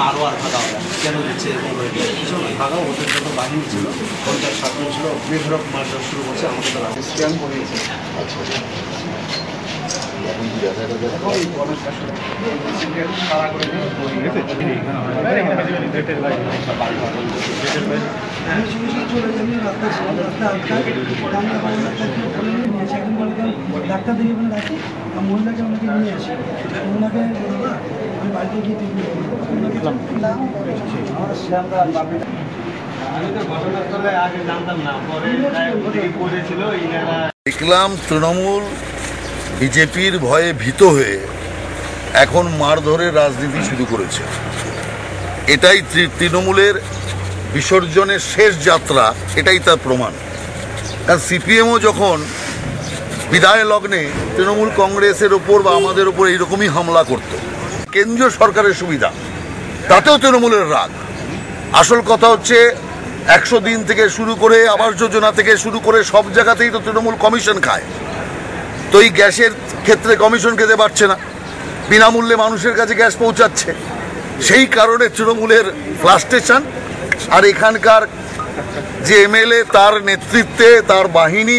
আরও আর ভাগা হবে কেন দিচ্ছে কিছু নয় ভাগা ওদের যত বাহিনী ছিল 50-60 জন ছিল বেধরক মারধর শুরু করছে আমাদের তো রাতে স্ক্যান করিয়েছে। আচ্ছা এখন কি সারা করে ডাক্তার দেখে বলে রাখি মহিলাকে ওনাকে নিয়ে আসি ওনাকে আমি বাড়িতে গিয়ে দেখলাম তৃণমূল বিজেপির ভয়ে ভীত হয়ে এখন মারধরের রাজনীতি শুরু করেছে। এটাই তৃণমূলের বিসর্জনের শেষ যাত্রা, এটাই তার প্রমাণ। কারণ সিপিএমও যখন বিদায় লগ্নে তৃণমূল কংগ্রেসের ওপর বা আমাদের ওপর এইরকমই হামলা করত, কেন্দ্রীয় সরকারের সুবিধা তাতেও তৃণমূলের রাগ। আসল কথা হচ্ছে 100 দিন থেকে শুরু করে আবাস যোজনা থেকে শুরু করে সব জায়গাতেই তো তৃণমূল কমিশন খায়। তো এই গ্যাসের ক্ষেত্রে কমিশন খেতে পারছে না, বিনামূল্যে মানুষের কাছে গ্যাস পৌঁছাচ্ছে, সেই কারণে তৃণমূলের ফ্রাস্ট্রেশন। আর এখানকার যে এমএলএ তার নেতৃত্বে তার বাহিনী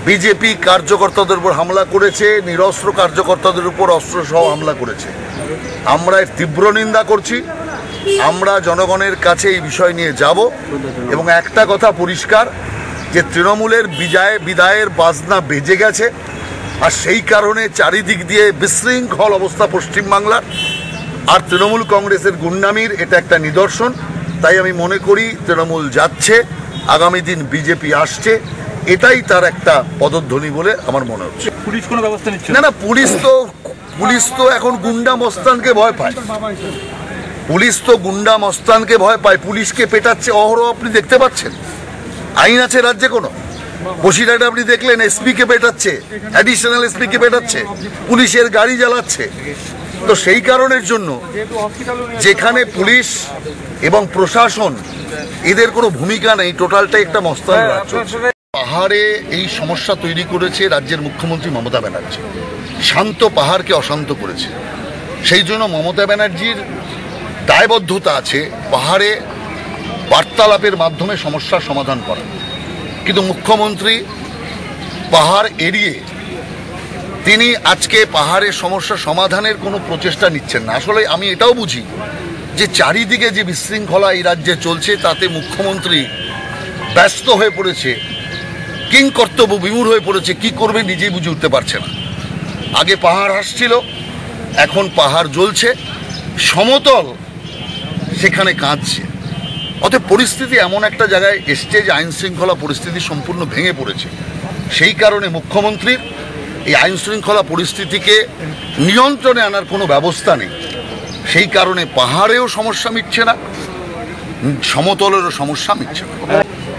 বিজেপি কার্যকর্তাদের উপর হামলা করেছে, নিরস্ত্র কার্যকর্তাদের উপর অস্ত্রসহ হামলা করেছে। আমরা এর তীব্র নিন্দা করছি। আমরা জনগণের কাছে এই বিষয় নিয়ে যাব এবং একটা কথা পরিষ্কার যে তৃণমূলের বিদায়ের বাজনা বেজে গেছে। আর সেই কারণে চারিদিক দিয়ে বিশৃঙ্খল অবস্থা পশ্চিমবাংলার, আর তৃণমূল কংগ্রেসের গুন্ডামির এটা একটা নিদর্শন। তাই আমি মনে করি তৃণমূল যাচ্ছে, আগামী দিন বিজেপি আসছে, এটাই তার একটা পদধ্বনি বলে আমার মনে হচ্ছে। পুলিশ কোনো ব্যবস্থা নিচ্ছে না? পুলিশ তো এখন গুন্ডা মস্তানকে ভয় পায়। পুলিশ তো গুন্ডা মস্তানকে ভয় পায়, পুলিশকে পেটাচ্ছে অহরহ, আপনি দেখতে পাচ্ছেন। আইন আছে রাজ্যে কোনো? বসিরহাটে আপনি দেখলেন এসপিকে পেটাচ্ছে, অ্যাডিশনাল এসপিকে পেটাচ্ছে, পুলিশের গাড়ি জ্বালাচ্ছে। তো সেই কারণের জন্য যেখানে পুলিশ এবং প্রশাসন এদের কোনো ভূমিকা নেই, টোটালটাই একটা মস্তান রাজ্য। পাহাড়ে এই সমস্যা তৈরি করেছে রাজ্যের মুখ্যমন্ত্রী মমতা ব্যানার্জি, শান্ত পাহাড়কে অশান্ত করেছে। সেই জন্য মমতা ব্যানার্জির দায়বদ্ধতা আছে পাহাড়ে বার্তালাপের মাধ্যমে সমস্যার সমাধান করা। কিন্তু মুখ্যমন্ত্রী পাহাড় এড়িয়ে তিনি আজকে পাহাড়ের সমস্যা সমাধানের কোনো প্রচেষ্টা নিচ্ছেন না। আসলে আমি এটাও বুঝি যে চারিদিকে যে বিশৃঙ্খলা এই রাজ্যে চলছে তাতে মুখ্যমন্ত্রী ব্যস্ত হয়ে পড়েছে, কিংকর্তব্য বিমূঢ় হয়ে পড়েছে, কি করবে নিজেই বুঝে উঠতে পারছে না। আগে পাহাড় হাসছিল, এখন পাহাড় জ্বলছে, সমতল সেখানে কাঁদছে। অতএব পরিস্থিতি এমন একটা জায়গায় এসছে যে আইন শৃঙ্খলা পরিস্থিতি সম্পূর্ণ ভেঙে পড়েছে। সেই কারণে মুখ্যমন্ত্রীর এই আইন শৃঙ্খলা পরিস্থিতিকে নিয়ন্ত্রণে আনার কোনো ব্যবস্থা নেই। সেই কারণে পাহাড়েও সমস্যা মিটছে না, সমতলেরও সমস্যা মিটছে না।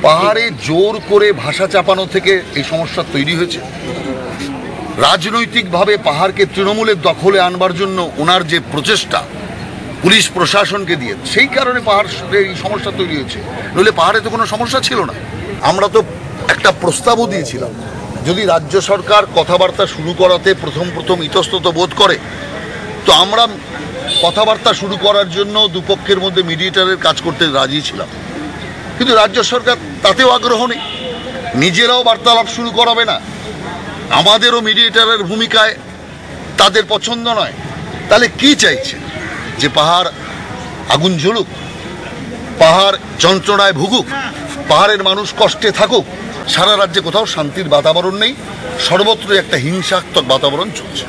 পাহাড়ে জোর করে ভাষা চাপানো থেকে এই সমস্যা তৈরি হয়েছে। রাজনৈতিকভাবে পাহাড়কে তৃণমূলের দখলে আনবার জন্য ওনার যে প্রচেষ্টা পুলিশ প্রশাসনকে দিয়ে, সেই কারণে পাহাড় এই সমস্যা তৈরি হয়েছে। নইলে পাহাড়ে তো কোনো সমস্যা ছিল না। আমরা তো একটা প্রস্তাবও দিয়েছিলাম, যদি রাজ্য সরকার কথাবার্তা শুরু করাতে প্রথম ইতস্তত বোধ করে তো আমরা কথাবার্তা শুরু করার জন্য দুপক্ষের মধ্যে মিডিয়েটারের কাজ করতে রাজি ছিলাম। কিন্তু রাজ্য সরকার তাতেও আগ্রহ নেই, নিজেরাও বার্তালাপ শুরু করাবে না, আমাদেরও মিডিয়েটারের ভূমিকায় তাদের পছন্দ নয়। তাহলে কি চাইছে? যে পাহাড় আগুন জ্বলুক, পাহাড় যন্ত্রণায় ভুগুক, পাহাড়ের মানুষ কষ্টে থাকুক? সারা রাজ্যে কোথাও শান্তির বাতাবরণ নেই, সর্বত্রই একটা হিংসাত্মক বাতাবরণ চলছে।